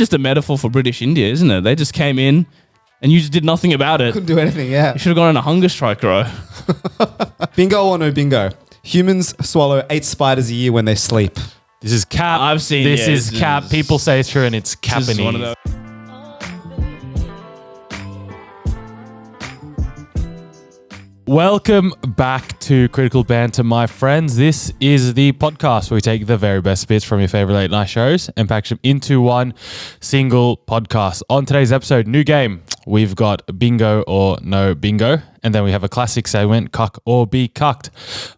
just a metaphor for British India, isn't it? They just came in and you just did nothing about it. Couldn't do anything, yeah. You should have gone on a hunger strike, bro. Bingo or no bingo? Humans swallow 8 spiders a year when they sleep. This is cap. I've seen This is cap. People say it's true and it's This is one of Capanese. those. Welcome back to Critical Banter, my friends. This is the podcast where we take the very best bits from your favorite late night shows and package them into one single podcast. On today's episode, new game. We've got bingo or no bingo. And then we have a classic segment, Cuck or Be Cucked.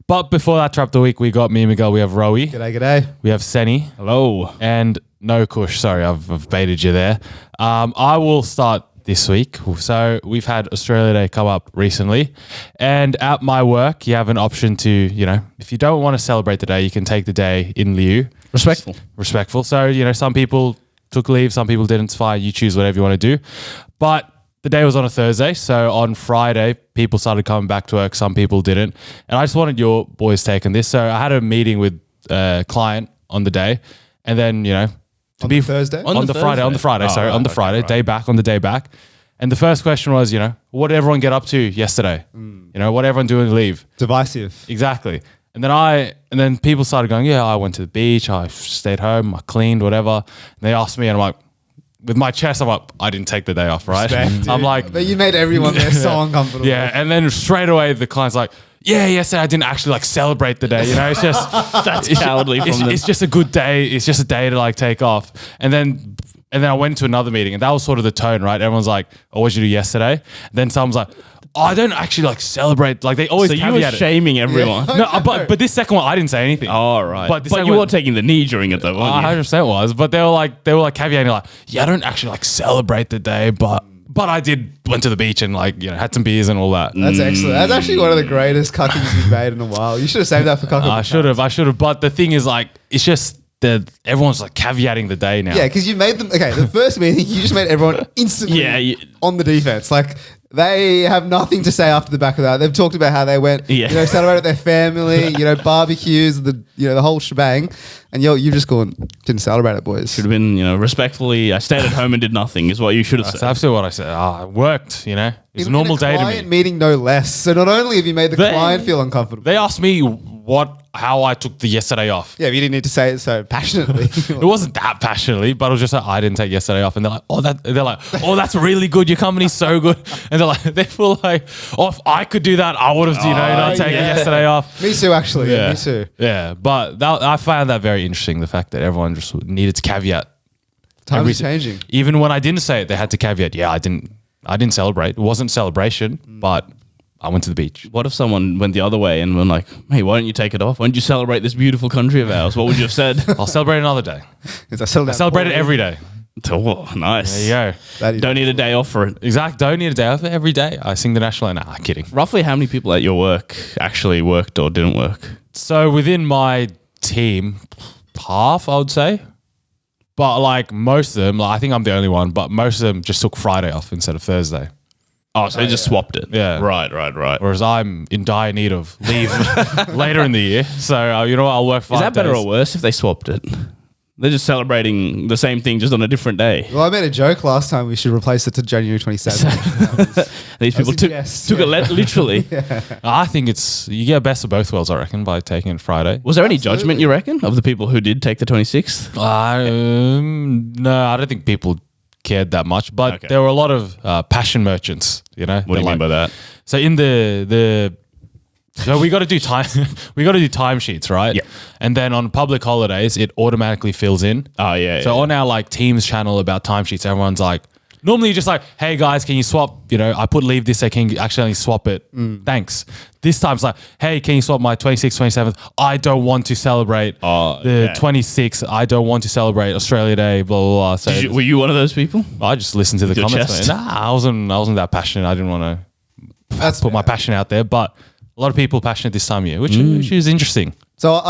But before that trap the week, we got me and Miguel. We have Rohit. G'day. We have Senny. Hello. And no Kush. Sorry, I've baited you there. I will start this week. So we've had Australia Day come up recently, and at my work, you have an option to, if you don't want to celebrate the day, you can take the day in lieu. Respectful. So, some people took leave, some people didn't. It's fine. You choose whatever you want to do. But the day was on a Thursday. So on Friday, people started coming back to work. Some people didn't. And I just wanted your boys' take on this. So I had a meeting with a client on the day, and then, On the Thursday? On the Friday, day back, on the day back. And the first question was, what did everyone get up to yesterday? What did everyone do on leave? Divisive. Exactly. And then people started going, yeah, I went to the beach, I stayed home, I cleaned, whatever. And they asked me, and I'm like, with my chest, I'm like, I didn't take the day off, right? Respect, I'm like, but you made everyone there so uncomfortable. yeah. And then straight away, the client's like, yeah, yesterday I didn't actually celebrate the day. It's just That's cowardly from them. it's just a good day. It's just a day to take off. And then I went to another meeting, and that was sort of the tone, right? Everyone's like, oh, what did you do yesterday? And then someone's like, oh, I don't actually celebrate. They always So you were caveat it. shaming everyone. No, but this second one, I didn't say anything. All right. But the But second you one- were taking the knee during it, though, weren't you? 100% was. But they were caveating, yeah, I don't actually celebrate the day, but I went to the beach and had some beers and all that. That's excellent. That's actually one of the greatest cuckings you've made in a while. You should have saved that for cucking. I should have. But the thing is, it's just that everyone's caveating the day now. Yeah, because you made them. Okay, the first meeting, you just made everyone instantly on the defense. They have nothing to say after the back of that. They've talked about how they went, celebrated their family, barbecues, the whole shebang, and you just gone, didn't celebrate it, boys. Should have been, respectfully, I stayed at home and did nothing is what you should have That's said. absolutely what I said. I worked, It's a normal day to me. Client meeting, no less. So not only have you made the client feel uncomfortable. They asked me how I took the yesterday off. Yeah, but you didn't need to say it so passionately. It wasn't that passionately, but it was just I didn't take yesterday off, and they're like, oh, that's really good. Your company's so good, and they feel like, oh, if I could do that, I would have, not taken yesterday off. Me too, actually. Yeah, me too. Yeah, but I found that very interesting. The fact that everyone just needed to caveat. Times are changing. Even when I didn't say it, they had to caveat. Yeah, I didn't celebrate. It wasn't celebration, but I went to the beach. What if someone went the other way and were like, hey, why don't you take it off? Why don't you celebrate this beautiful country of ours? What would you have said? I'll celebrate another day. I Celebrate it every day. Oh, nice. There you go. Don't need a day off for it. Exact. Don't need a day off every day. I sing the national anthem. Nah, kidding. Roughly how many people at your work actually worked or didn't work? So within my team, half, I would say. But most of them, I think I'm the only one, but most of them just took Friday off instead of Thursday. Oh, so they just swapped it. Yeah. Right. Whereas I'm in dire need of leave later in the year. So, I'll work 5 days. Is that better or worse if they swapped it? They're just celebrating the same thing just on a different day. Well, I made a joke last time we should replace it to January 27th. These people took it literally. I think you get best of both worlds, I reckon, by taking it Friday. Was there any judgment, you reckon, of the people who did take the 26th? No, I don't think people cared that much, but there were a lot of passion merchants, What do you mean by that? So in so we got to do time sheets, right? Yeah. And then on public holidays, it automatically fills in. Oh, yeah. So on our Teams channel about timesheets, everyone's like, normally you're just like, hey guys, can you swap? I put leave this day, can you actually swap it? Thanks. This time it's like, hey, can you swap my 26th, 27th? I don't want to celebrate the 26th. I don't want to celebrate Australia Day, blah, blah, blah. So Were you one of those people? I just listened to the Your comments. chest? Nah, I wasn't that passionate. I didn't want to put my passion out there, but a lot of people passionate this time of year, which is interesting. So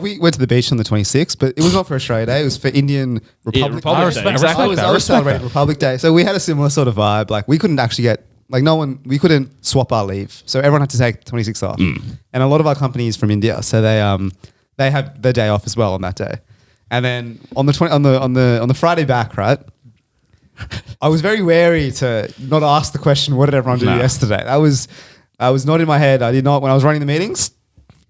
we went to the beach on the 26th, but it was not for Australia Day. It was for Indian Republic Day. Republic Day. Exactly. I was celebrating Republic Day. So we had a similar sort of vibe. We couldn't actually get, we couldn't swap our leave. So everyone had to take the 26th off. And a lot of our companies from India, so they have their day off as well on that day. And then on the Friday back, right? I was very wary to not ask the question, what did everyone do yesterday? I was not in my head. I did not, when I was running the meetings,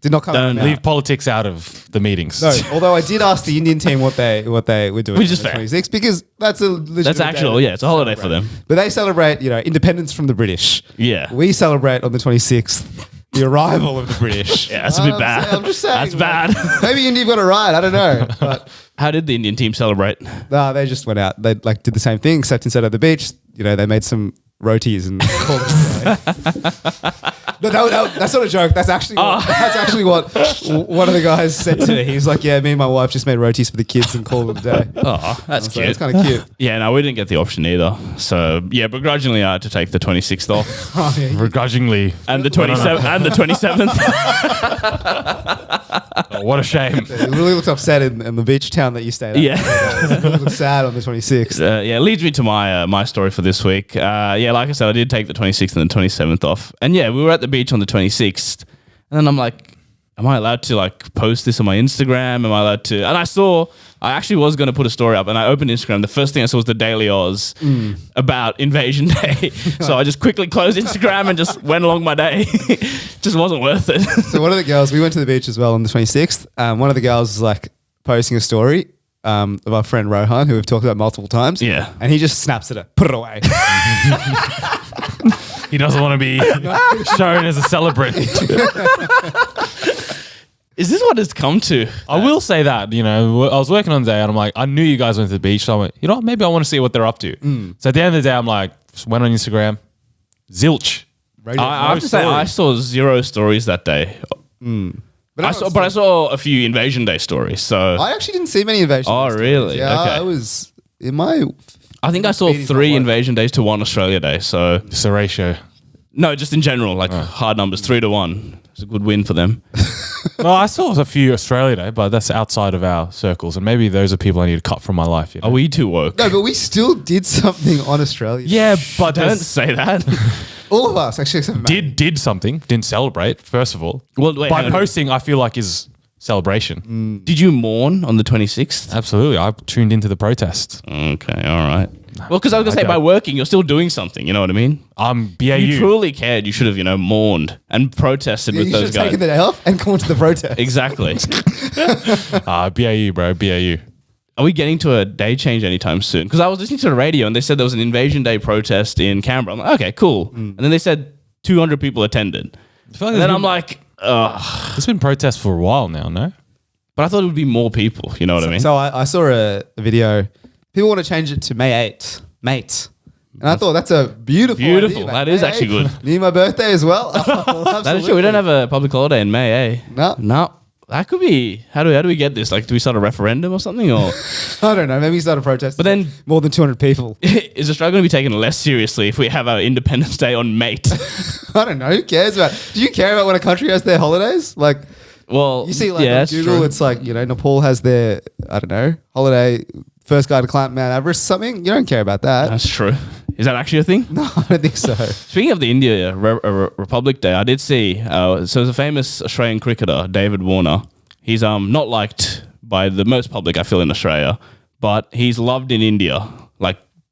did not come Don't leave politics out of the meetings. No, although I did ask the Indian team what they were doing Which is on the fair. 26th, because that's a legitimate That's actual, day it's a holiday for them. But they celebrate, independence from the British. Yeah. We celebrate on the 26th the arrival of the British. Yeah, that's a bit bad. I'm just saying. That's bad. Maybe India got it right. I don't know. But How did the Indian team celebrate? no, they just went out. They did the same thing, except instead of the beach, they made some rotis and called it. No, that's not a joke. That's actually what one of the guys said to me. He was like, "Yeah, me and my wife just made rotis for the kids and called it a day." Oh, that's cute. That's kind of cute. Yeah, no, we didn't get the option either. So yeah, begrudgingly I had to take the 26th off. Oh, yeah. Begrudgingly. And the 27th and the 27th. Oh, what a shame. He really looked upset in the beach town that you stayed at. Yeah. He really looked sad on the 26th. Yeah, it leads me to my story for this week. Yeah, like I said, I did take the 26th and the 27th off. And yeah, we were at the beach on the 26th. And then I'm like, am I allowed to post this on my Instagram? Am I allowed to? And I actually was going to put a story up, and I opened Instagram. The first thing I saw was the Daily Oz about Invasion Day. So I just quickly closed Instagram and just went along my day. Just wasn't worth it. So one of the girls, we went to the beach as well on the 26th. One of the girls was posting a story of our friend Rohan, who we've talked about multiple times. Yeah. And he just snaps at it. Put it away. He doesn't want to be shown as a celebrant. Is this what it's come to? I will say that, I was working on the day and I'm like, I knew you guys went to the beach. So I went, maybe I want to see what they're up to. So at the end of the day, I'm like, just went on Instagram. Zilch. I have to say, I saw 0 stories that day. But I saw a few Invasion Day stories. So I actually didn't see many Invasion Day stories. Really? Yeah, Okay. I was in my... I think I saw 3 Invasion Days to 1 Australia Day. So It's a ratio. no, just in general, hard numbers, 3 to 1. It's a good win for them. No, I saw a few Australia Day, but that's outside of our circles. And maybe those are people I need to cut from my life. Are we too woke? No, but we still did something on Australia. Yeah, but Don't say that. All of us, actually, except for Manny. did something, didn't celebrate, first of all. Well, wait, By hang on. posting, I feel like is celebration. Did you mourn on the 26th? Absolutely. I tuned into the protests. Okay, all right. Well, because I was going to say, Okay. by working, you're still doing something. You know what I mean? I'm BAU. If you truly cared, you should have, mourned and protested Yeah, with you should those have guys. taken the day off and gone to the protest. Exactly. BAU, bro. BAU. Are we getting to a day change anytime soon? Because I was listening to the radio and they said there was an Invasion Day protest in Canberra. I'm like, okay, cool. And then they said 200 people attended. I feel like And then I'm like, there's been protests for a while now, no? but I thought it would be more people. You know what I mean? So I saw a video. People want to change it to May 8th. Mate. And I thought that's a beautiful Beautiful. idea, mate. That is May actually 8th. good. Near my birthday as well. That is true. We don't have a public holiday in May, eh? No. That could be. How do we get this? Do we start a referendum or something? Or I don't know. Maybe start a protest. But then- more than 200 people. is Australia going to be taken less seriously if we have our Independence Day on Mate? I don't know. Who cares about? Do you care about when a country has their holidays? Well, You see, yeah, on that's Google, true. it's Nepal has their, I don't know, holiday, first guy to climb Mount Everest or something. You don't care about that. That's true. Is that actually a thing? No, I don't think so. Speaking of the India Republic Day, I did see. So there's a famous Australian cricketer, David Warner. He's not liked by the most public, I feel, in Australia, but he's loved in India.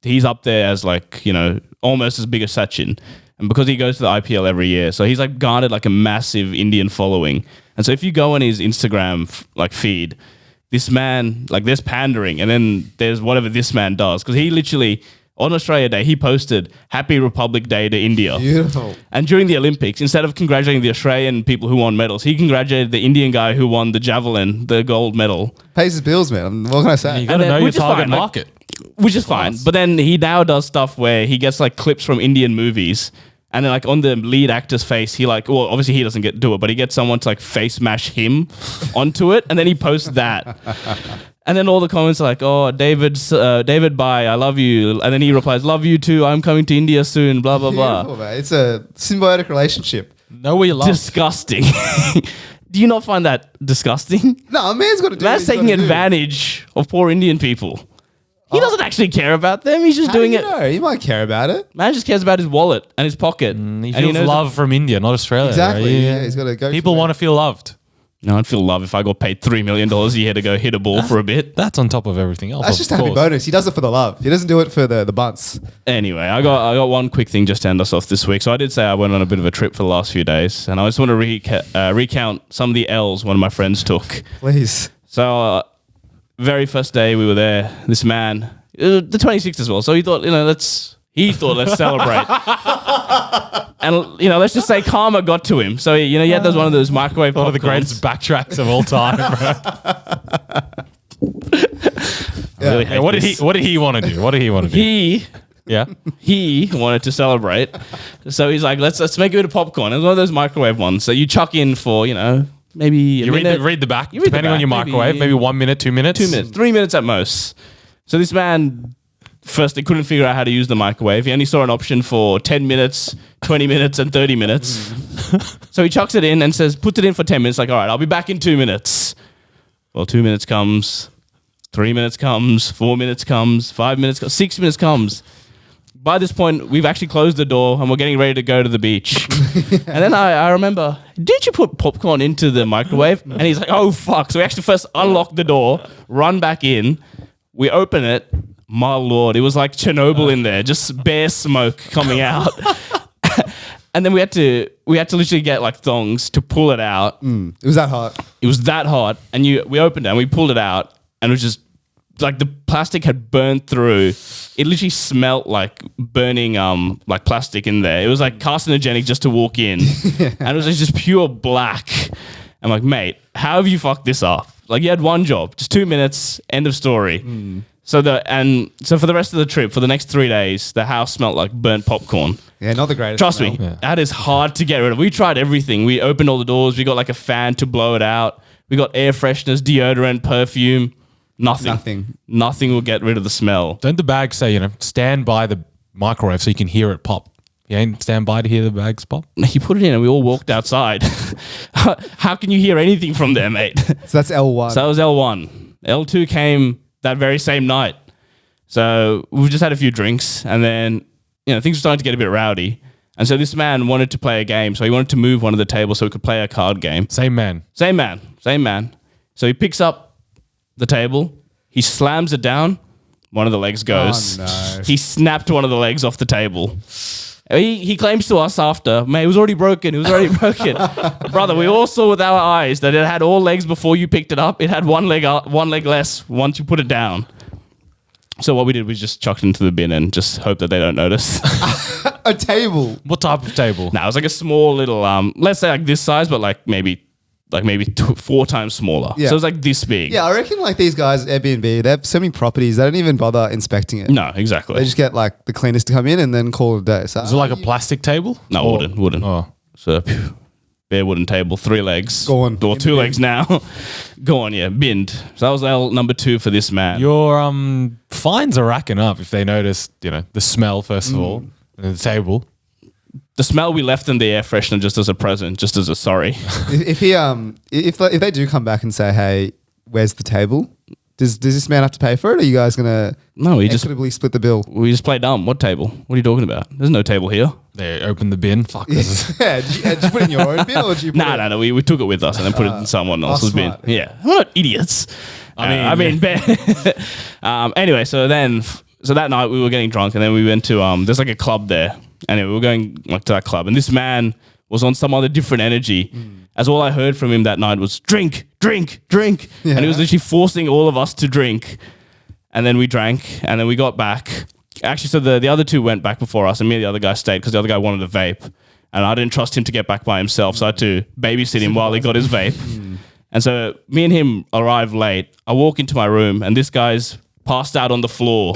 He's up there as almost as big as Sachin. And because he goes to the IPL every year, so he's garnered a massive Indian following. And so if you go on his Instagram feed, this man, there's pandering, and then there's whatever this man does. Because he literally, on Australia Day, he posted Happy Republic Day to India. Beautiful. And during the Olympics, instead of congratulating the Australian people who won medals, he congratulated the Indian guy who won the javelin, the gold medal. Pays his bills, man. What can I say? You got to know your which is target fine, market. Which is fine. But then he now does stuff where he gets clips from Indian movies. And then on the lead actor's face, he obviously he doesn't do it, but he gets someone to face mash him onto it. And then he posts that. And then all the comments are oh, David, bye, I love you. And then he replies, love you too, I'm coming to India soon, blah, blah, blah. Beautiful, mate. It's a symbiotic relationship. Know where you love. Disgusting. Do you not find that disgusting? No, a man's got to do Man's what he's taking gotta do. advantage of poor Indian people. He doesn't actually care about them. He's just How doing do it. you know? He might care about it. Man just cares about his wallet and his pocket. He And feels knows love from India, not Australia. Exactly. right? Yeah, he's got to go. People want to feel loved. No, I'd feel love if I got paid $3 million a year to go hit a ball for a bit. That's on top of everything else. That's just a happy bonus. He does it for the love. He doesn't do it for the bunts. Anyway, I got one quick thing just to end us off this week. So I did say I went on a bit of a trip for the last few days, and I just want to recount some of the L's one of my friends took. Please. So very first day we were there, this man, the 26th as well. So he thought, let's celebrate. And, let's just say karma got to him. So, he had one of those microwave One of the greatest backtracks of all time, bro. Really What did he want to do? He wanted to celebrate. So he's like, let's make a bit of popcorn. It was one of those microwave ones. So you chuck in for, maybe you read the back, depending on your microwave, maybe 1 minute, 2 minutes. 2 minutes, 3 minutes at most. So this man... First, they couldn't figure out how to use the microwave. He only saw an option for 10 minutes, 20 minutes, and 30 minutes. So he chucks it in and puts it in for 10 minutes. Like, all right, I'll be back in 2 minutes. Well, 2 minutes comes, 3 minutes comes, 4 minutes comes, 5 minutes comes, 6 minutes comes. By this point, we've actually closed the door and we're getting ready to go to the beach. And then I remember, did you put popcorn into the microwave? And he's like, oh, fuck. So we actually first unlock the door, run back in. We open it. My Lord, it was like Chernobyl in there, just bare smoke coming out. And then we had to literally get like thongs to pull it out. It was that hot. It was that hot. And we opened it and we pulled it out and it was just like the plastic had burned through. It literally smelt like burning like plastic in there. It was like carcinogenic just to walk in. And it was just pure black. I'm like, mate, how have you fucked this up? Like you had one job, just 2 minutes, end of story. So for the rest of the trip, for the next 3 days, the house smelled like burnt popcorn. Yeah, not the greatest. Trust smell. me, that is hard to get rid of. We tried everything. We opened all the doors. We got like a fan to blow it out. We got air fresheners, deodorant, perfume. Nothing will get rid of the smell. Don't the bags say, stand by the microwave so you can hear it pop? You ain't stand by to hear the bags pop? He put it in and we all walked outside. How can you hear anything from there, mate? So that's L1. So that was L1. L2 came that very same night. So we just had a few drinks and then, things were starting to get a bit rowdy. And so this man wanted to play a game. So he wanted to move one of the tables so we could play a card game. Same man. So he picks up the table. He slams it down. One of the legs goes. Oh, no. He snapped one of the legs off the table. He claims to us after, mate, it was already broken. Brother, we all saw with our eyes that it had all legs before you picked it up. It had one leg less once you put it down. So what we did was just chucked it into the bin and just hope that they don't notice. A table. What type of table? No, it was like a small little, let's say like this size, but like maybe 4 times smaller. Yeah. So it was like this big. Yeah, I reckon like these guys, Airbnb, they have so many properties, they don't even bother inspecting it. No, exactly. They just get like the cleaners to come in and then call it a day. So Is it like a plastic table? No, wooden. Oh. So bare wooden table, 3 legs. Go on. Or 2 legs now. Go on, yeah, binned. So that was L number 2 for this man. Your fines are racking up if they notice, the smell first of all, and the table. The smell we left in the air freshener just as a present, just as a sorry. if they do come back and say, hey, where's the table? Does this man have to pay for it? Or are you guys gonna equitably split the bill? We just play dumb. What table? What are you talking about? There's no table here. They open the bin. Fuck this. Yeah, did you put it in your own bin or did you put it? No. We took it with us and then put it in someone else's bin. smart. Yeah, we're not idiots. Anyway, so that night we were getting drunk and then we went to there's like a club there. Anyway, we were going like to that club and this man was on some other different energy. As all I heard from him that night was drink, drink, drink. Yeah. And he was literally forcing all of us to drink. And then we drank and then we got back. Actually, so the other 2 went back before us and me and the other guy stayed because the other guy wanted a vape. And I didn't trust him to get back by himself. So I had to babysit him while he got his vape. And so me and him arrived late. I walk into my room and this guy's passed out on the floor.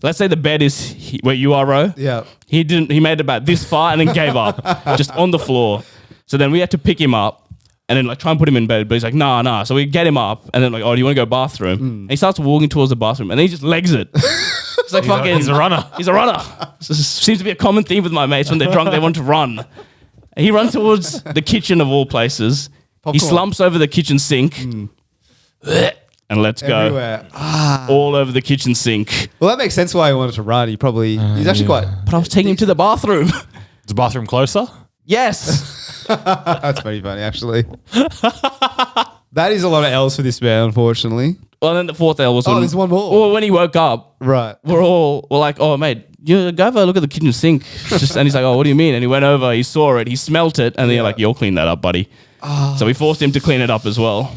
Let's say the bed is where you are, Ro. Yeah. He made it about this far and then gave up just on the floor. So then we had to pick him up and then like try and put him in bed. But he's like, nah. So we get him up and then like, oh, do you want to go bathroom? And he starts walking towards the bathroom and then he just legs it. It's like He's a runner. He's a runner. This seems to be a common theme with my mates. When they're drunk, they want to run. He runs towards the kitchen of all places. Popcorn. He slumps over the kitchen sink. And let's go. Everywhere. All over the kitchen sink. Well, that makes sense why he wanted to run. He's actually quite... But I was taking him to the bathroom. Is the bathroom closer? Yes. That's pretty funny, actually. That is a lot of L's for this man, unfortunately. Well, then the fourth L was there's one more. Well, when he woke up, Right. we're like, oh, mate, you go have a look at the kitchen sink. And he's like, oh, what do you mean? And he went over, he saw it, he smelt it, and then you're like, you'll clean that up, buddy. So we forced him to clean it up as well.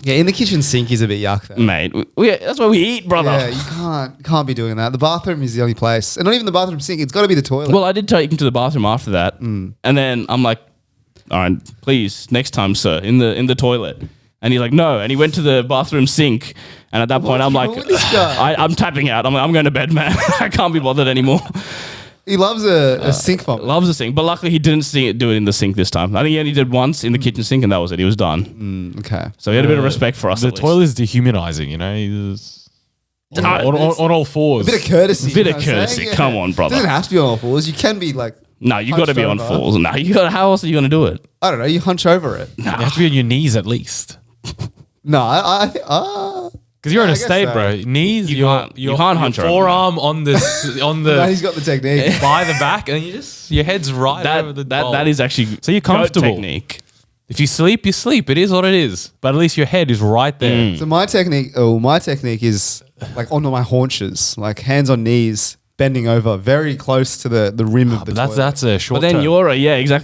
Yeah, in the kitchen sink is a bit yuck, though. Mate, that's what we eat, brother. Yeah, you can't be doing that. The bathroom is the only place. And not even the bathroom sink. It's got to be the toilet. Well, I did take him to the bathroom after that. And then I'm like, all right, please, next time, sir, in the toilet. And he's like, no. And he went to the bathroom sink. And at that point, I'm like, I'm tapping out. I'm like, I'm going to bed, man. I can't be bothered anymore. He loves a sink vomit. Loves a sink. But luckily, he didn't do it in the sink this time. I think he only did once in the kitchen sink, and that was it. He was done. Okay. So he had a bit of respect for us. The toilet is dehumanizing, you know? He's on all fours. A bit of courtesy. Bit of courtesy. Yeah. Come on, brother. It doesn't have to be on all fours. You can be like... No, you got to be on over. fours. No, how else are you going to do it? I don't know. You hunch over it. You have to be on your knees at least. No, I think... Because you're in I a guess state, so. bro. Knees, You can't hunch over, forearm on the No, he's got the technique. by the back, and your head's right over the bowl. that is actually So you're comfortable. goat technique. If you sleep, you sleep. It is what it is. But at least your head is right there. So my technique is like onto my haunches, like hands on knees, bending over, very close to the rim of the toilet. That's a short But then term.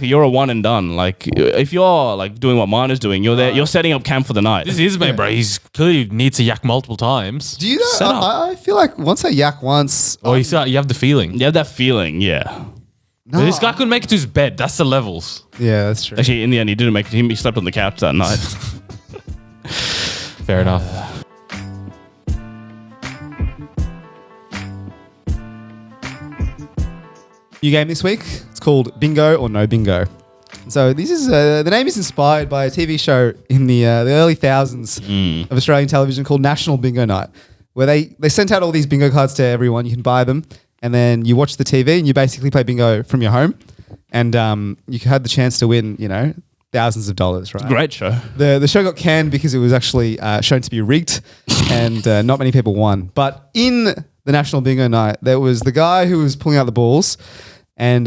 you're a one and done. Like if you're like doing what mine is doing, you're there. You're setting up camp for the night. This is me, bro. He's clearly needs to yak multiple times. Do you know? Set up. I feel like once I yak once... Or you have the feeling. You have that feeling, yeah. No, This guy couldn't make it to his bed. That's the levels. Yeah, that's true. Actually, in the end, he didn't make it. He slept on the couch that night. Fair enough. New game this week. It's called Bingo or No Bingo. So this is the name is inspired by a TV show in the early thousands of Australian television called National Bingo Night, where they sent out all these bingo cards to everyone. You can buy them, and then you watch the TV and you basically play bingo from your home, and you had the chance to win, thousands of dollars. Right? Great show. The show got canned because it was actually shown to be rigged, and not many people won. But in the National Bingo Night, there was the guy who was pulling out the balls, and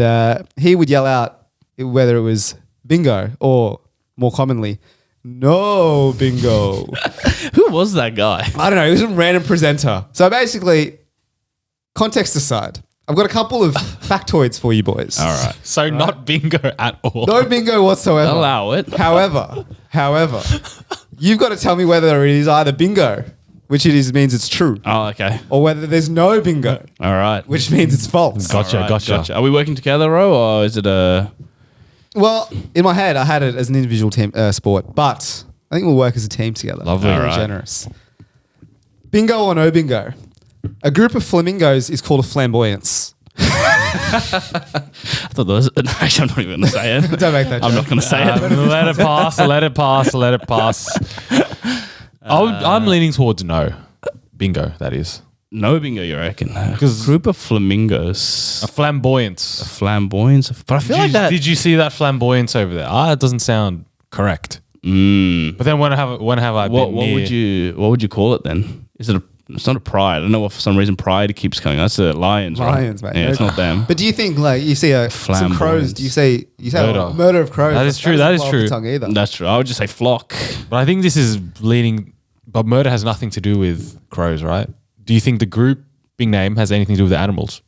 he would yell out whether it was bingo or, more commonly, no bingo. Who was that guy? I don't know. He was a random presenter. So basically, context aside, I've got a couple of factoids for you boys. All right. So not bingo at all. No bingo whatsoever. Allow it. However, you've got to tell me whether it is either bingo, which means it's true, Oh, okay. or whether there's no bingo, All right. which means it's false. Gotcha, All right, gotcha. Are we working together, Ro, or is it a... Well, in my head, I had it as an individual team sport, but I think we'll work as a team together. Lovely. Really All right. generous. Bingo or no bingo? A group of flamingos is called a flamboyance. I thought there was... Actually, I'm not even going to say it. Don't make that I'm joke. not going to say it. Let it pass. I'm leaning towards no. Bingo, that is. No bingo, you reckon? 'Cause- Group of flamingos. A flamboyance. Flamboyance. But I feel like that... Did you see that flamboyance over there? It doesn't sound correct. Mm. But then when have I What been near? would you call it then? Is it it's not a pride. I don't know what, for some reason pride keeps coming. That's the lions, right? Lions, mate. Yeah, it's not them. But do you think, like, you see some Flamboyance. crows? Do you say Murder. murder of crows? That is true, that is doesn't roll off the true. tongue either. That's true. I would just say flock. But I think this is leaning. But murder has nothing to do with crows, right? Do you think the grouping name has anything to do with the animals?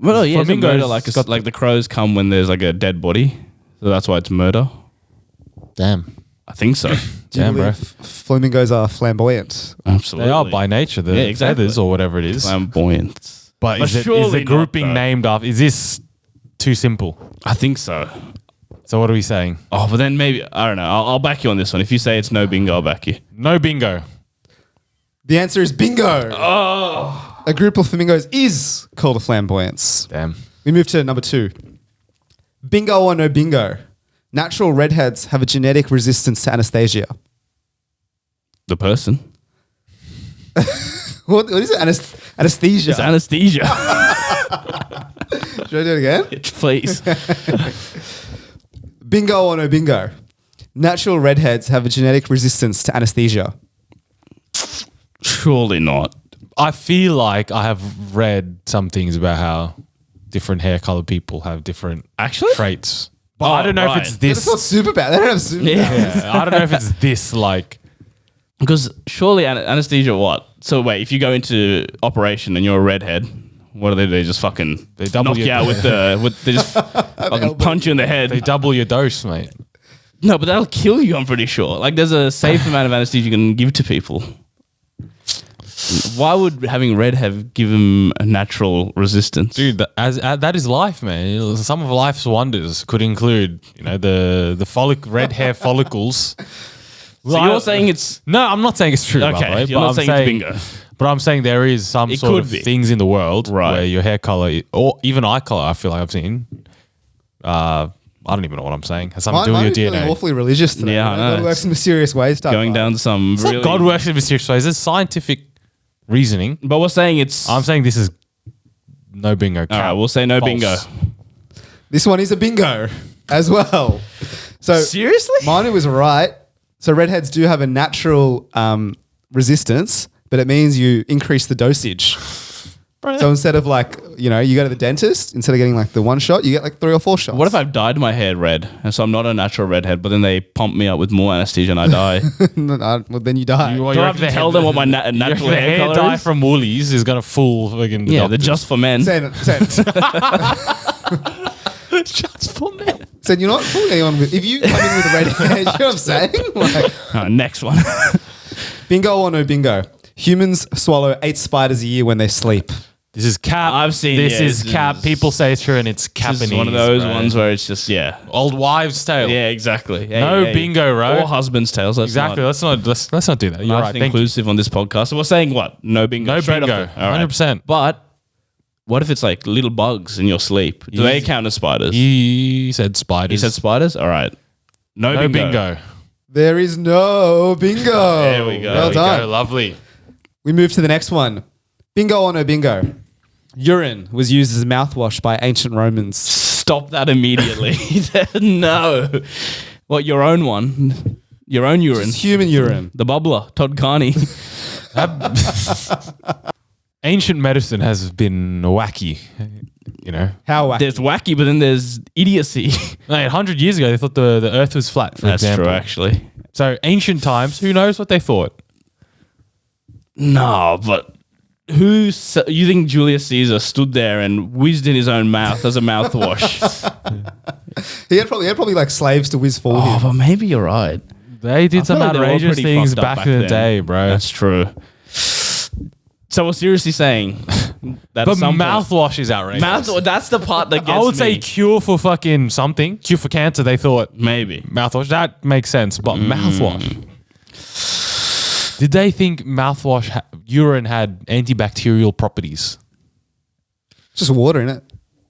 Well, yeah, it's a Flamingos murder. Like the crows come when there's like a dead body, so that's why it's murder. Damn. I think so. Do you Damn, bro. believe flamingos are flamboyant? Absolutely, They are by nature the exactly. feathers or whatever it is. flamboyant. But is surely the not, grouping though. named after? Is this too simple? I think so. So what are we saying? Oh, but then maybe I don't know. I'll back you on this one. If you say it's no bingo, I'll back you. No bingo. The answer is bingo. Oh. A group of flamingos is called a flamboyance. Damn. We move to number 2. Bingo or no bingo? Natural redheads have a genetic resistance to anesthesia. The person. What is it? Anesthesia. It's anesthesia. Should I do it again? Please. Bingo or no bingo? Natural redheads have a genetic resistance to anesthesia. Surely not. I feel like I have read some things about how different hair color people have different Actually? traits. But I don't know if it's It's not this. superpower. They don't have superpowers. Yeah, I don't know if it's this like. Because surely anesthesia, what? So wait, if you go into operation and you're a redhead, what do? They just fucking double knock you your- out they just fucking punch you in the head. They double your dose, mate. No, but that'll kill you, I'm pretty sure. Like there's a safe amount of anesthesia you can give to people. Why would having red have given a natural resistance? Dude, that is life, man. Some of life's wonders could include, the red hair follicles. So you're saying it's... No, I'm not saying it's true, by the way, Okay, you're not saying it's bingo. But I'm saying there is some It sort could of be. things in the world Right. where your hair color, or even eye color, I feel like I've seen. I don't even know what I'm saying. Has something to do Mine with your feeling DNA. awfully religious today. Yeah, I know. God works in mysterious ways. Type Going vibe. down to some It's not really... God works in mysterious ways. There's scientific reasoning. But we're saying it's... I'm saying this is no bingo. all right, we'll say no False. bingo. This one is a bingo as well. So Seriously? Manu was right. So redheads do have a natural resistance, but it means you increase the dosage. So instead of you go to the dentist, instead of getting like the one shot, you get like 3 or 4 shots. What if I've dyed my hair red, and so I'm not a natural redhead, but then they pump me up with more anesthesia and I die? Well, then you die. Do I have to tell them what my natural the hair color dye is? from Woolies is going to fool fucking Yeah, the doctors. just for men. Saying Just for men. you're not fooling anyone with. If you come in with a red hair, you know what I'm saying? Like, Next one. bingo or no bingo? Humans swallow 8 spiders a year when they sleep. This is cap. I've seen- This yeah, is this cap. is- People say it's true, and it's This Capanese. is one of those bro. ones where it's just, Old wives' tale. Yeah, exactly. Hey, No hey. bingo, bro. Or husband's tales. Exactly. Let's not do that. You're Nice right. and Thank you. inclusive on this podcast. So we're saying what? No bingo. No Straight off bingo. the- all right. 100%. But what if it's like little bugs in your sleep? Do they count as spiders? He said spiders. He said spiders? All right. No, no bingo. bingo. There is no bingo. There we go. Well There we done. Go, lovely. We move to the next one. Bingo or no bingo? Urine was used as a mouthwash by ancient Romans. Stop that immediately. No. What, your own one? Your own urine? It's human urine. The bubbler, Todd Carney. Ancient medicine has been wacky. How wacky. There's wacky, but then there's idiocy. Mate, 100 years ago, they thought the earth was flat, for That's example. true, actually. So, ancient times, who knows what they thought? No, but you think Julius Caesar stood there and whizzed in his own mouth as a mouthwash? He had probably like slaves to whiz for Oh, him. but maybe you're right. They did I some feel like they were outrageous pretty things fucked up back in the then. day, bro. That's true. So we're seriously saying that But at some mouthwash is outrageous. that's the part that gets I would say me. cure for fucking something. Cure for cancer, they thought Maybe. mouthwash. That makes sense. But mouthwash. Did they think urine had antibacterial properties? Just water in it.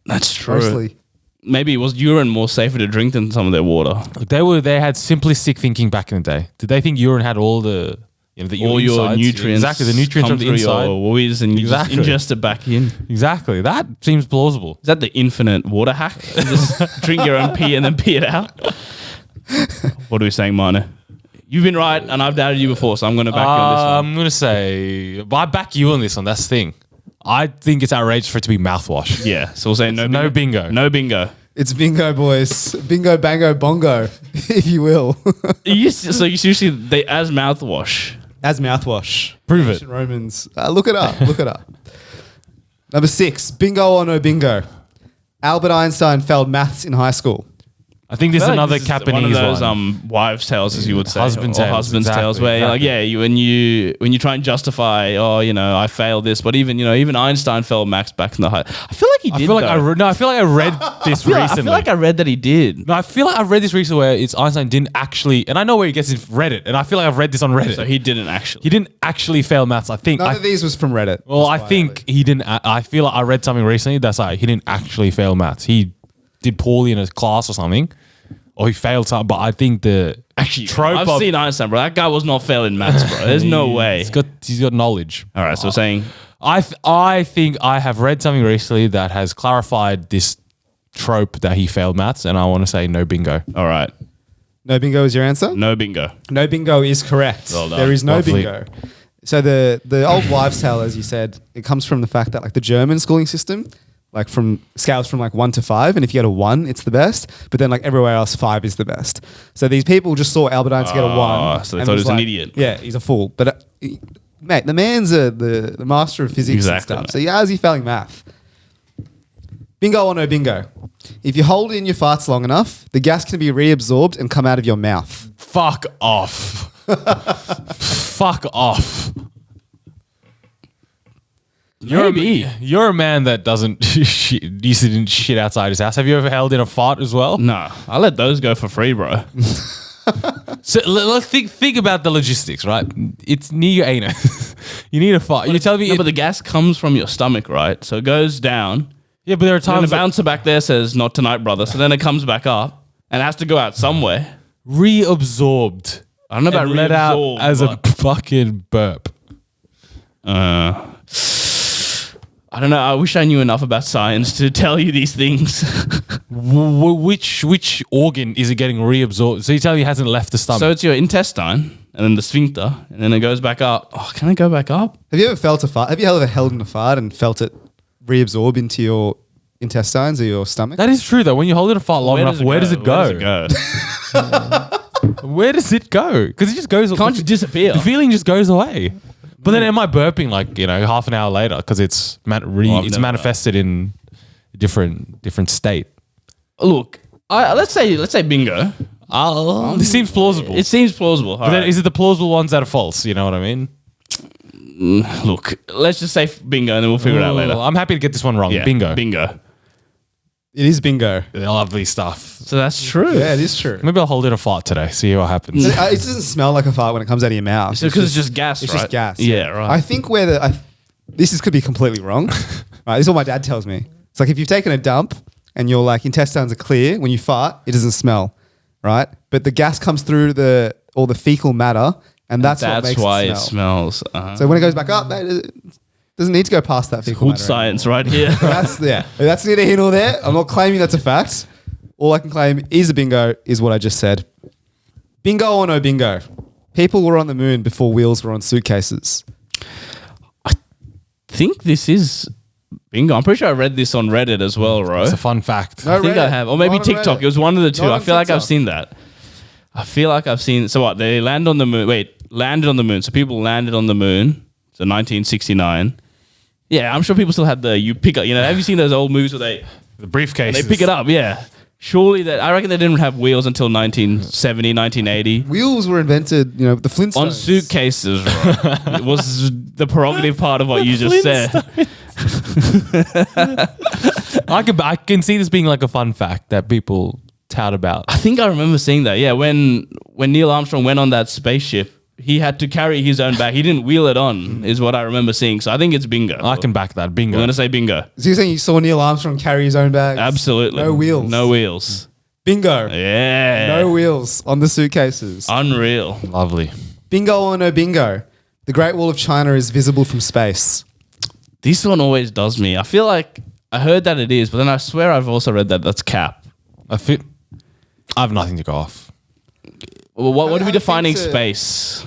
That's true. Mostly. Maybe was urine more safer to drink than some of their water? Like they had simplistic thinking back in the day. Did they think urine had all the All your insides? nutrients, Exactly, the nutrients come from the through inside. your whiz and you Exactly. just ingest it back in. Exactly. That seems plausible. Is that the infinite water hack? You just drink your own pee and then pee it out. What are we saying, Manu? You've been right, and I've doubted you before, so I'm going to back you on this one. I'm gonna say, I back you on this one. That's the thing. I think it's outrageous for it to be mouthwash. Yeah, so we'll say no bingo. No bingo. It's bingo, boys. Bingo, bango, bongo, if you will. So you seriously, they as mouthwash. As mouthwash. Prove it. Ancient Romans. Look it up. Look it up. Number 6. Bingo or no bingo? Albert Einstein failed maths in high school. I think this is I feel like another this is Capanese one of those one. wives' tales, as you would say, Husband or tales, husband's tales, exactly, where you're like, exactly. when you try and justify, I failed this, but even Einstein failed maths back in the high. I feel like he did. I feel like I read this recently. I feel like I read that he did. No, I feel like I've read this recently where it's Einstein didn't actually, and I know where he gets it from Reddit, and I feel like I've read this on Reddit. So he didn't actually. He didn't actually fail maths. I think. None of these was from Reddit. Well, I That's why think he didn't. I feel like I read something recently that's like he didn't actually fail maths. He did poorly in a class or something, or he failed something. But I think the Actually, trope I've of seen Einstein, bro. That guy was not failing maths, bro. There's no way. he's got knowledge. All right, so saying I think I have read something recently that has clarified this trope that he failed maths, and I want to say no bingo. all right, No bingo is your answer? no bingo. No bingo is correct. Well done. There is no Lovely. bingo. So the old wives' tale, as you said, it comes from the fact that like the German schooling system like from scales from like 1 to 5, and if you get a 1, it's the best. But then like everywhere else, 5 is the best. So these people just saw Albert Einstein get a 1. So they thought he was an idiot. Yeah, he's a fool. But mate, the man's the master of physics and stuff. Mate. So yeah, how's he failing math? Bingo or no bingo? If you hold in your farts long enough, the gas can be reabsorbed and come out of your mouth. Fuck off. Fuck off. You're a man that doesn't didn't shit outside his house. Have you ever held in a fart as well? No, I let those go for free, bro. So let's think about the logistics, right? It's near your anus. You need a fart. You're telling me, no, but the gas comes from your stomach, right? So it goes down. Yeah, but there are times the bouncer back there says, "Not tonight, brother." So then it comes back up and it has to go out somewhere. Reabsorbed. I don't know about let out reabsorbed as a fucking burp. I don't know. I wish I knew enough about science to tell you these things. Which organ is it getting reabsorbed? So you tell me it hasn't left the stomach. So it's your intestine and then the sphincter and then it goes back up. Oh, can it go back up? Have you ever felt a fart? Have you ever held in a fart and felt it reabsorb into your intestines or your stomach? That is true though. When you hold it a fart long enough, where does it go? Where does it go? Because it just goes. It can't just disappear. The feeling just goes away. But then am I burping like, half an hour later because it's manifested in a different state? Look, let's say bingo. This seems plausible. It seems plausible. But then is it the plausible ones that are false? You know what I mean? Look, let's just say bingo and then we'll figure it out later. I'm happy to get this one wrong. Yeah, Bingo. It is bingo. Lovely stuff. So that's true. Yeah, it is true. Maybe I'll hold in a fart today, see what happens. It doesn't smell like a fart when it comes out of your mouth. Because it's just gas, It's right? just gas. Yeah, right. I think this could be completely wrong. Right, this is what my dad tells me. It's like if you've taken a dump and your like intestines are clear, when you fart, it doesn't smell, right? But the gas comes through all the fecal matter, and that's what makes why it smell. it smells. So when it goes back up, it doesn't need to go past that fecal Good matter science right here. That's neither here nor there. I'm not claiming that's a fact. All I can claim is a bingo is what I just said. Bingo or no bingo? People were on the moon before wheels were on suitcases. I think this is bingo. I'm pretty sure I read this on Reddit as well, Ro. It's a fun fact. No, I think Reddit. I have. Or maybe Not on TikTok. Reddit. It was one of the two. Not I on feel like I've TikTok. seen that. I feel like I've seen... So what? They land on the moon. Landed on the moon. So people landed on the moon. So 1969. Yeah, I'm sure people still had you pick up... have you seen those old movies where The briefcase. they pick it up? Yeah. Surely I reckon they didn't have wheels until 1970, 1980. Wheels were invented, the Flintstones. On suitcases, right? It was the prerogative part of what you just said. I can see this being like a fun fact that people tout about. I think I remember seeing that. Yeah, when Neil Armstrong went on that spaceship, he had to carry his own bag. He didn't wheel it on, is what I remember seeing. So I think it's bingo. I can back that. Bingo. I'm going to say bingo. So you're saying you saw Neil Armstrong carry his own bags? Absolutely. No wheels. No wheels. Bingo. Yeah. No wheels on the suitcases. Unreal. Lovely. Bingo or no bingo? The Great Wall of China is visible from space. This one always does me. I feel like I heard that it is, but then I swear I've also read that that's cap. I have nothing to go off. Well, what are we I defining think space?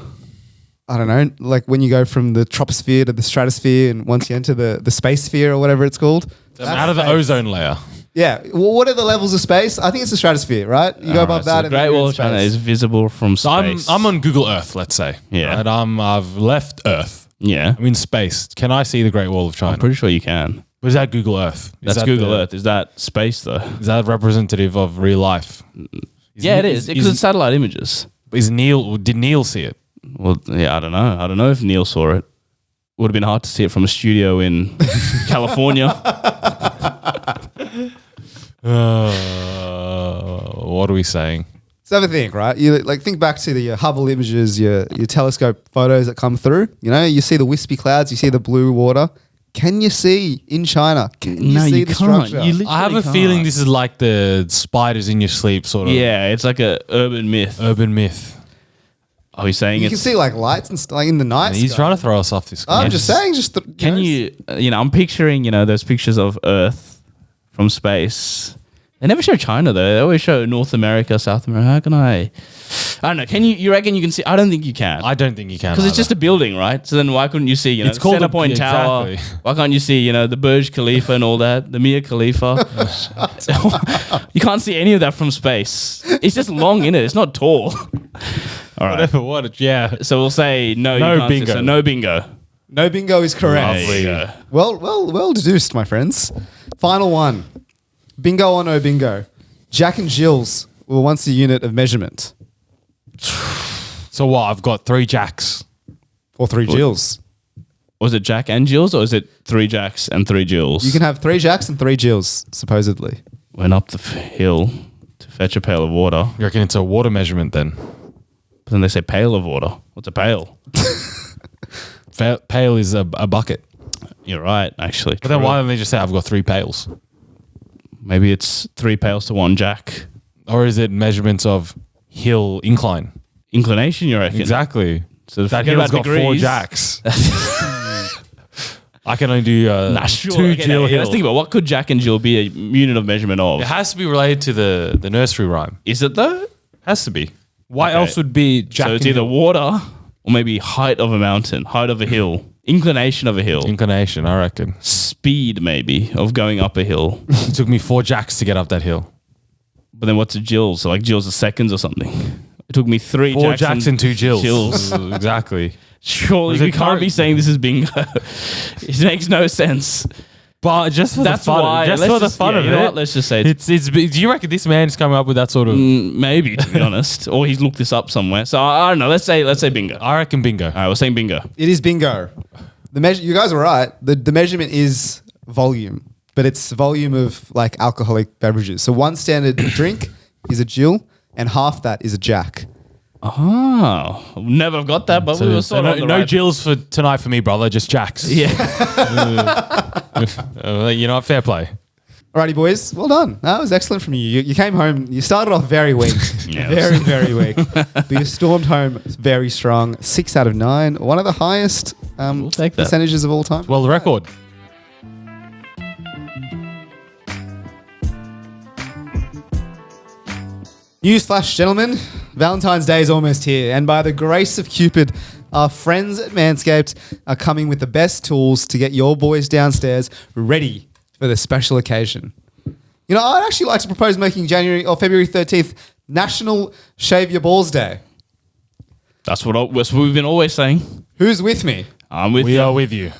I don't know, like when you go from the troposphere to the stratosphere and once you enter the space sphere or whatever it's called. Out of the ozone layer. Yeah. Well, what are the levels of space? I think it's the stratosphere, right? You go above that. The and Great then you're Wall in of China space. is visible from So space. I'm on Google Earth, let's say. Yeah. And I've left Earth. Yeah. I'm in space. Can I see the Great Wall of China? I'm pretty sure you can. Or is that Google Earth? That's Google Earth. Is that space though? Is that representative of real life? Yeah, it is. Because it's satellite images. Did Neil see it? Well, yeah, I don't know. I don't know if Neil saw it. Would have been hard to see it from a studio in California. What are we saying? So have a think, right? You think back to the Hubble images, your telescope photos that come through. You see the wispy clouds, you see the blue water. Can you see in China? Can you see the can't. structure? I have a feeling this is like the spiders in your sleep sort of. Yeah, it's like a urban myth. Urban myth. Are we saying You can see like lights and like in the night. He's trying to throw us off this. I'm just saying, Can you I'm picturing, those pictures of Earth from space. They never show China though. They always show North America, South America. How can I don't know. Can you reckon you can see? I don't think you can. I don't think you can. Because it's just a building, right? So then why couldn't you see, It's called the Centerpoint Tower? exactly. Why can't you see, the Burj Khalifa and all that? The Mia Khalifa? You can't see any of that from space. It's just long in it. It's not tall. All right. Whatever. What? Yeah. So we'll say no. No You can't see, bingo. so no bingo. No bingo is correct. There you go. Well deduced, my friends. Final one. Bingo or no bingo? Jack and Jill's were once a unit of measurement. So what? I've got 3 Jacks. Or 3 Jills. Was it Jack and Jills, or is it 3 Jacks and 3 Jills? You can have 3 Jacks and 3 Jills, supposedly. Went up the hill to fetch a pail of water. You reckon it's a water measurement then? But then they say pail of water. What's a pail? Pail is a bucket. You're right, actually. But then True. why don't they just say I've got 3 pails? Maybe it's 3 pails to 1 Jack. Or is it measurements of hill incline? Inclination, you reckon? Exactly. So That forget hill's about got 4 degrees. Jacks. I can only do Sure. 2 Okay, Jill let's hill. think about what could Jack and Jill be a unit of measurement of. It has to be related to the nursery rhyme. Is it though? Has to be. Why Okay. else would be Jack So it's and either Jill? water or maybe height of a mountain, height of a hill, inclination of a hill, Inclination, I reckon. speed maybe of going up a hill. It took me 4 Jacks to get up that hill. But then what's a Jill? So like Jill's are seconds or something. It took me 3 4 Jacks Jacks and 2 Jills. Jills. Exactly. Surely Was we it can't current- be saying this is bingo. It makes no sense. But just for That's the fun, why. just let's for the just- fun yeah, of you it. know what? Let's just say It's. Do you reckon this man's coming up with that sort of? maybe, to be honest, or he's looked this up somewhere. So I don't know. Let's say bingo. All I reckon bingo. right, we're saying bingo. It is bingo. You guys were right. The measurement is volume, but it's volume of like alcoholic beverages. So 1 standard drink is a Jill, and half that is a Jack. Oh, never got that, but we were sort of no Jills for tonight for me, brother. Just Jacks. Yeah. Fair play. Alrighty, boys. Well done. That was excellent from you. You came home. You started off very weak. Yeah, very, very weak. But you stormed home very strong. 6 out of 9. One of the highest We'll take that. percentages of all time. Well, the record. Newsflash, gentlemen. Valentine's Day is almost here. And by the grace of Cupid, our friends at Manscaped are coming with the best tools to get your boys downstairs ready for the special occasion. You know, I'd actually like to propose making January or February 13th National Shave Your Balls Day. That's what we've been always saying. Who's with me? I'm with We you. are with you.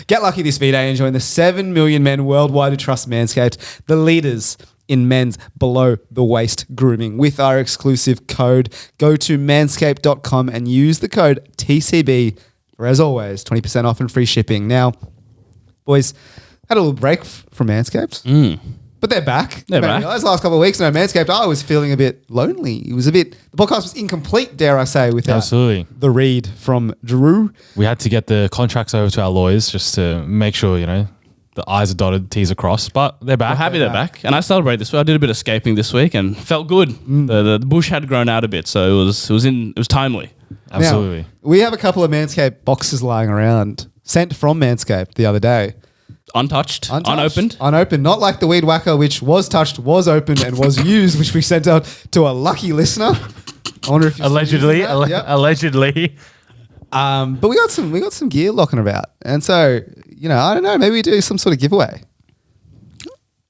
Get lucky this V-Day and join the 7 million men worldwide who trust Manscaped, the leaders in men's below-the-waist grooming. With our exclusive code, go to manscaped.com and use the code TCB for, as always, 20% off and free shipping. Now, boys, had a little break from Manscaped. But they're back. They're back. Those last couple of weeks, Manscaped, I was feeling a bit lonely. The podcast was incomplete, dare I say, without Absolutely. the read from Drew. We had to get the contracts over to our lawyers just to make sure, the I's are dotted, T's are crossed. But they're back. I'm happy they're back. And I celebrate this week. I did a bit of escaping this week and felt good. The bush had grown out a bit, so it was timely. Absolutely. Now, we have a couple of Manscaped boxes lying around, sent from Manscaped the other day. Untouched, unopened. Unopened, not like the Weed Whacker, which was touched, was opened, and was used, which we sent out to a lucky listener. I wonder if you're still Allegedly. using that. Yep. Allegedly. But we got some gear locking about, and so I don't know. Maybe we do some sort of giveaway.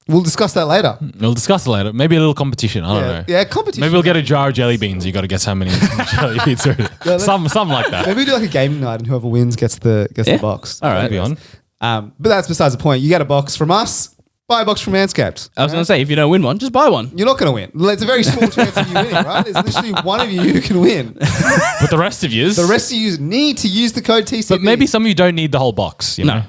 We'll discuss that later. We'll discuss it later. Maybe a little competition. I don't know. Yeah, competition. Maybe we'll get a jar of jelly beans. You got to guess how many jelly beans are in it. Yeah, Something like that. Maybe we do like a gaming night, and whoever wins gets the box. All right. Maybe on. But that's besides the point. You get a box from us. Buy a box from Manscaped. I was going to say, if you don't win one, just buy one. You're not going to win. It's a very small chance of you winning, right? There's literally one of you who can win. But the rest of yous. The rest of you need to use the code TCB. But maybe some of you don't need the whole box. You No. know?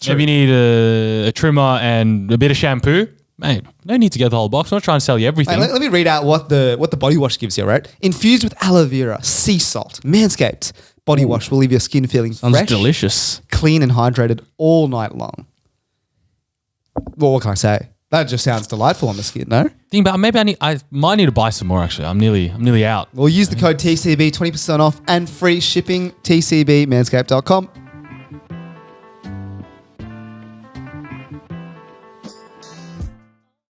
Maybe you need a trimmer and a bit of shampoo. Mate, no need to get the whole box. I'm not trying to sell you everything. Let me read out what the body wash gives you, right? Infused with aloe vera, sea salt, Manscaped body wash will leave your skin feeling Sounds fresh, delicious. clean and hydrated all night long. Well, what can I say? That just sounds delightful on the skin, no? Think about maybe I might need to buy some more. Actually, I'm nearly out. Well, use the code TCB, 20% off and free shipping. TCB, manscaped.com.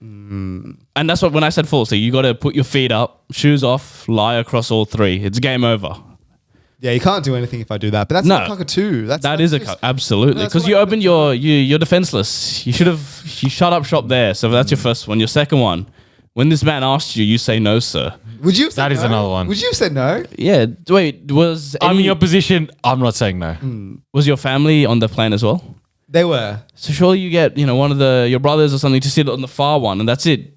And that's what when I said full. So you got to put your feet up, shoes off, lie across all three. It's game over. Yeah, you can't do anything if I do that. But that's not cockatoo. That is absolutely, because you opened you're defenseless. You shut up shop there. So that's your first one. Your second one, when this man asked you, you say no, sir. Would you? That is another one. Would you have said no? Yeah. Wait, I'm in your position. I'm not saying no. Was your family on the plane as well? They were. So surely you get one of your brothers or something to sit on the far one, and that's it.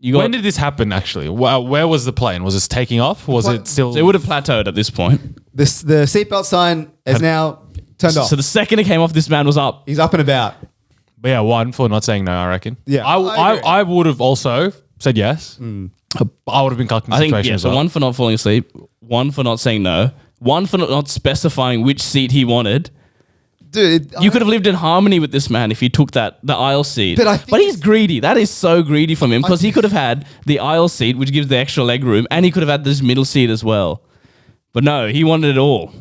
When did this happen, actually? Where was the plane? Was it taking off? Was it still... So it would have plateaued at this point. The seatbelt sign is now turned off. So the second it came off, this man was up. He's up and about. But yeah, one for not saying no, I reckon. Yeah. I would have also said yes. I would have been cucked in the situation as well. So one for not falling asleep, one for not saying no, one for not specifying which seat he wanted. Dude, you could have lived in harmony with this man if he took the aisle seat. But he's greedy. That is so greedy from him, because he could have had the aisle seat, which gives the extra leg room, and he could have had this middle seat as well. But no, he wanted it all.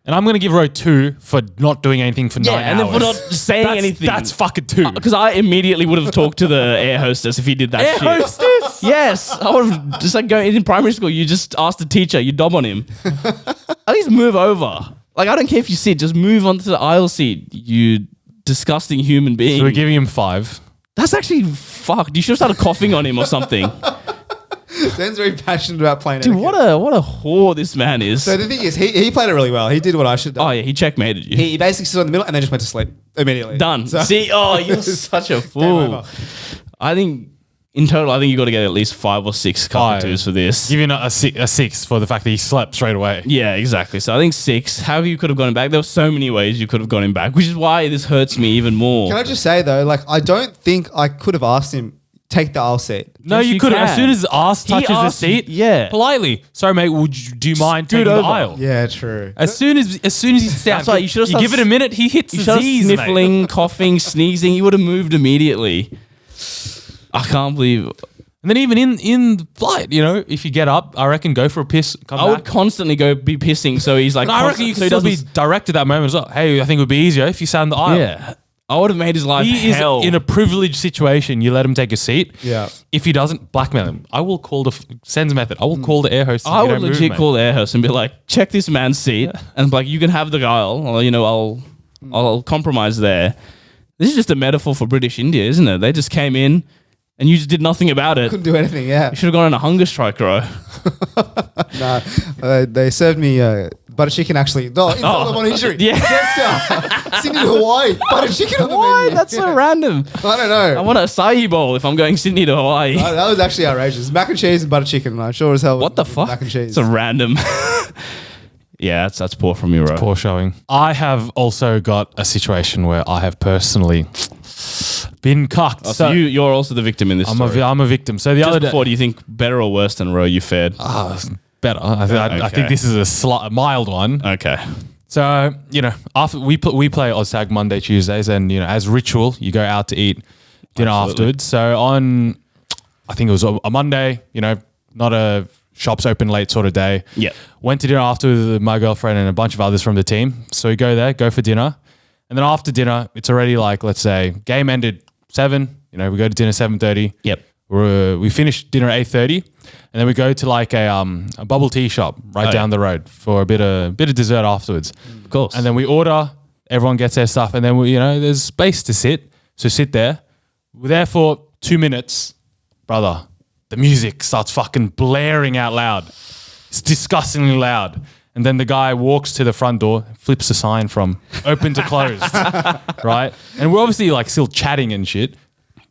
And I'm going to give Ro 2 for not doing anything for 9 hours. And then for not saying anything. That's fucking 2. Because I immediately would have talked to the air hostess if he did that shit. Air hostess? Yes. I would have just going in primary school, you just ask the teacher, you dob on him. At least move over. Like, I don't care if you sit, just move onto the aisle seat, you disgusting human being. So we're giving him 5. That's actually fucked. You should have started coughing on him or something. Dan's very passionate about playing Dude, what a whore this man is. So the thing is, he played it really well. He did what I should have done. Oh, yeah, he checkmated you. He basically stood in the middle and then just went to sleep immediately. Done. So See, you're such a fool. I think, in total, you got to get at least 5 or 6 cockatoos for this. Give him a 6 for the fact that he slept straight away. Yeah, exactly. So I think 6. How you could have gone back? There were so many ways you could have gone him back, which is why this hurts me even more. Can I just say, though, I don't think I could have asked him, take the aisle seat. No, Yes, you could have. As soon as ass touches the seat, politely. Sorry, mate. Do you mind taking the aisle? Yeah, true. As soon as he sits down, That's right, you give it a minute. He hits the Z's, sniffling, coughing, sneezing. He would have moved immediately. I can't believe. And then even in the flight, if you get up, I reckon go for a piss. I would constantly be pissing. So he's like, I reckon you could still be direct at that moment as well. Hey, I think it would be easier if you sat in the aisle. Yeah. I would have made his life hell. Is in a privileged situation. You let him take a seat. Yeah. If he doesn't, blackmail him. I will call sends method. I will call the air host. I would legit call the air host and be like, check this man's seat, and you can have the aisle. Or, I'll compromise there. This is just a metaphor for British India, isn't it? They just came in, and you just did nothing about it. Couldn't do anything. Yeah. You should have gone on a hunger strike, bro. No, they served me butter chicken actually. No, insult them on injury. Yeah. Sydney to Hawaii. Butter chicken on the Why? menu. That's so random. I don't know. I want an acai bowl if I'm going Sydney to Hawaii. That was actually outrageous. Mac and cheese and butter chicken. I'm sure as hell. What the fuck? Mac and cheese. It's a random. Yeah, that's poor from you, bro. Poor showing. I have also got a situation where I have personally been cucked. Oh, so you're also the victim in this story. I'm a victim. So the Just other day, before, do you think better or worse than Ro you fared? better. I think this is a mild one. Okay. So, after we play OzTag Monday, Tuesdays, and, as ritual, you go out to eat dinner afterwards. So on, I think it was a Monday, not a shops open late sort of day. Yeah. Went to dinner after with my girlfriend and a bunch of others from the team. So we go there, go for dinner. And then after dinner, it's already let's say, game ended 7. We go to dinner 7:30. Yep. We finish dinner at 8:30. And then we go to a bubble tea shop down the road for a bit of dessert afterwards. Of course. And then we order, everyone gets their stuff, and then there's space to sit. So sit there. We're there for 2 minutes. Brother, the music starts fucking blaring out loud. It's disgustingly loud. And then the guy walks to the front door, flips the sign from open to closed. Right? And we're obviously still chatting and shit.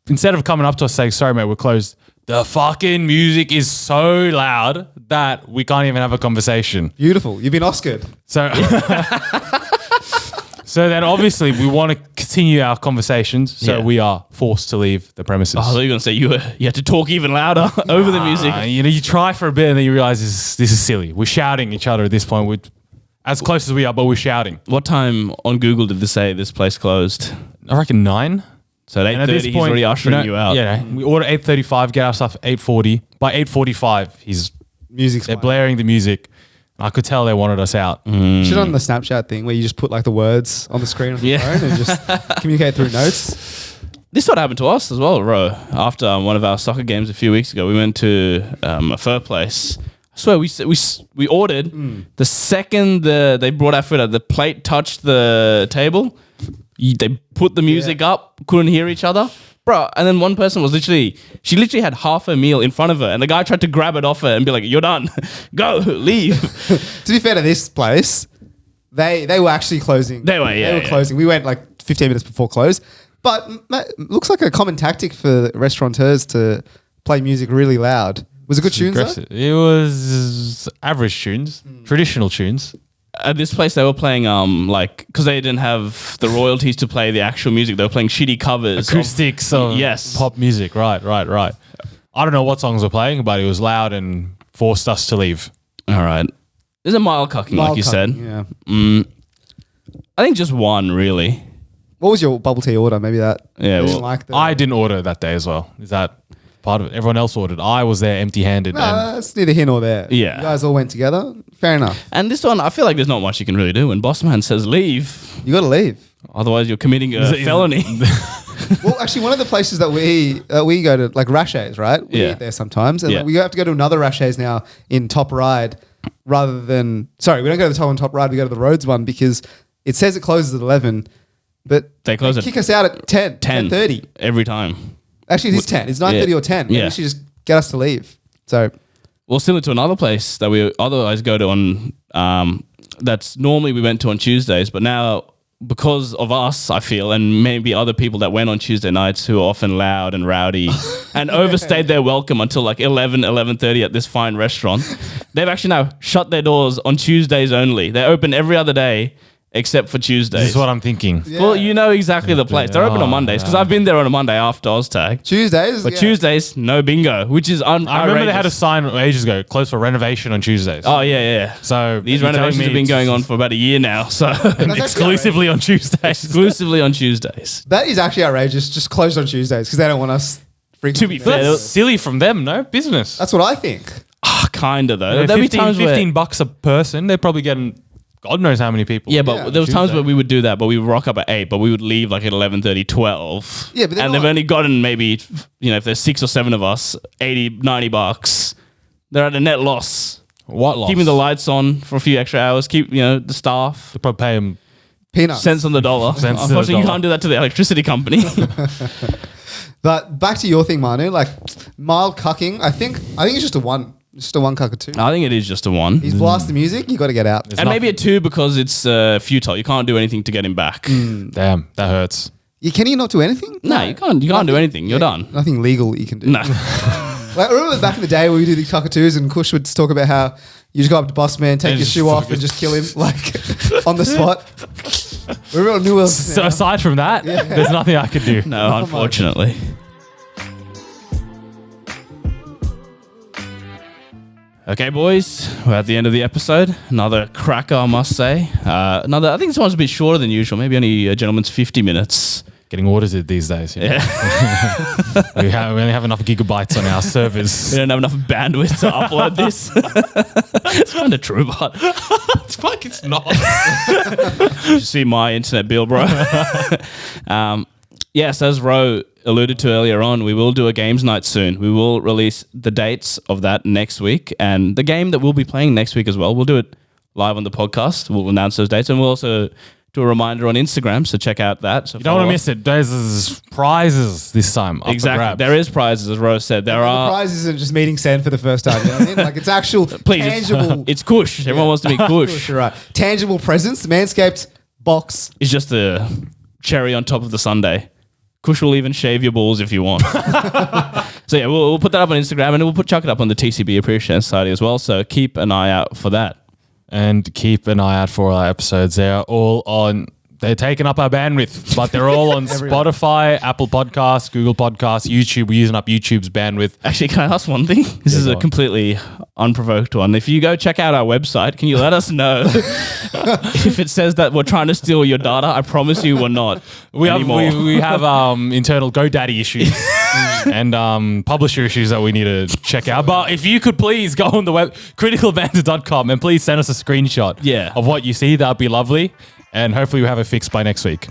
Instead of coming up to us saying, sorry, mate, we're closed. The fucking music is so loud that we can't even have a conversation. Beautiful. You've been Oscared. So, so then obviously we want to continue our conversations. So we are forced to leave the premises. I thought you were going to say you had to talk even louder over the music. You try for a bit and then you realize this is silly. We're shouting at each other at this point. We're as close as we are, but we're shouting. What time on Google did this say this place closed? I reckon 9. So at 8:30, he's already ushering you out. Yeah, we order 8:35, get our stuff 8:40. By 8:45, they're blaring the music. And I could tell they wanted us out. You should have done the Snapchat thing where you just put the words on the screen on your phone and just communicate through notes. this sort of happened to us as well, Ro. After one of our soccer games a few weeks ago, we went to a pho place. I swear we ordered the second they brought our food out, the plate touched the table. They put the music up, couldn't hear each other. Bro, and then one person was literally had half a meal in front of her, and the guy tried to grab it off her and be like, "You're done. Go, leave." To be fair to this place, they were actually closing. They were closing. We went like 15 minutes before close. But looks like a common tactic for restaurateurs to play music really loud. Was it good tunes though? It was average tunes, traditional tunes. At this place, they were playing because they didn't have the royalties to play the actual music. They were playing shitty covers, acoustics, of pop music. Right. I don't know what songs were playing, but it was loud and forced us to leave. All right, there's a mild cucking, like you said. Yeah. I think just one really. What was your bubble tea order? Maybe that. Yeah, I didn't order that day as well. Is that part of it? Everyone else ordered. I was there empty-handed. No, that's neither here nor there. Yeah. You guys all went together. Fair enough. And this one, I feel like there's not much you can really do. When boss man says leave, You got to leave. otherwise you're committing a felony. Well, actually, one of the places that we go to, like Rashes, right? We Yeah. eat there sometimes. And Yeah. we have to go to another Rashes now in Top Ride rather than... Sorry, we don't go to the Top Ride. We go to the Rhodes one because it says it closes at 11, but They close at kick us out at 10:30. every time. Actually, it is 10. It's 9:30 or 10. Maybe Yeah. you should just get us to leave. So... Well, similar to another place that we otherwise go to on, that's normally we went to on Tuesdays, but now because of us, I feel, and maybe other people that went on Tuesday nights who are often loud and rowdy and overstayed their welcome until like 11:30 at this fine restaurant, they've actually now shut their doors on Tuesdays only. They're open every other day except for Tuesdays. This is what I'm thinking. Yeah. Well, you know exactly the place. They're open on Mondays because I've been there on a Monday after Oztag. Tuesdays. But Tuesdays, no bingo, which is I remember they had a outrageous. sign ages ago, closed for renovation on Tuesdays. Oh, yeah. So These you're telling renovations me have been going on for about a year now, so exclusively on Tuesdays. exclusively on Tuesdays. That is actually outrageous. Just closed on Tuesdays because they don't want us freaking... To be fair, That's silly from them, no? Business. That's what I think. Kinda though. Yeah, There'll be 15, times where 15 bucks a person. They're probably getting God knows how many people. yeah, but Yeah, there was times Tuesday. where we would do that, but we would rock up at 8, but we would leave like at 11:30, 12. Yeah, but they're and they've not- only gotten maybe, if there's 6 or 7 of us, 80, 90 bucks. They're at a net loss. What loss? Keeping the lights on for a few extra hours, keep, the staff. They probably pay them. Peanuts. Cents on the dollar. Cents on the Unfortunately, you dollar. can't do that to the electricity company. But back to your thing, Manu, like mild cucking, I think it's just a one cuck or two. I think it is just a 1. He's blasting music, you got to get out. And maybe a 2 because it's futile. You can't do anything to get him back. Damn, that hurts. Can you not do anything? No, you can't. You can't do anything. You're done. Nothing legal you can do. No. Like, remember back in the day when we do the cockatoos and Kush would talk about how you just go up to boss man, take And your just shoe off fucking- and just kill him like on the spot. We're real New Orleans So now. aside from that, there's nothing I could do. No, unfortunately. Okay, boys, we're at the end of the episode. Another cracker, I must say. I think this one's a bit shorter than usual. Maybe only a gentleman's 50 minutes. Getting orders these days. You know? we only have enough gigabytes on our servers. We don't have enough bandwidth to upload this. It's kind of true, but Fuck, it's not. you should see my internet bill, bro. Yes, as Ro alluded to earlier on, we will do a games night soon. We will release the dates of that next week, and the game that we'll be playing next week as well. We'll do it live on the podcast. We'll announce those dates, and we'll also do a reminder on Instagram, so check out that. So You don't want to miss it. There's prizes this time. Up for Exactly. grabs. There is prizes, as Rose said. There The are. prize isn't just meeting Sen for the first time. You know what I mean? Like it's actual Please, tangible. it's Kush. Everyone wants to be Kush. You're right. Tangible presents. Manscaped box. It's just the cherry on top of the sundae. Kush will even shave your balls if you want. So yeah, we'll put that up on Instagram, and we'll chuck it up on the TCB Appreciation Society as well. So keep an eye out for that. And keep an eye out for our episodes. They're all on. They're taking up our bandwidth, but they're all on Spotify, Apple Podcasts, Google Podcasts, YouTube. We're using up YouTube's bandwidth. Actually, can I ask one thing? This is go a on. completely unprovoked one. If you go check out our website, can you let us know if it says that we're trying to steal your data? I promise you we're not anymore. We have internal GoDaddy issues and publisher issues that we need to check out. But if you could please go on the web, criticalbanter.com, and please send us a screenshot Yeah. of what you see, that'd be lovely. And hopefully we have it fixed by next week.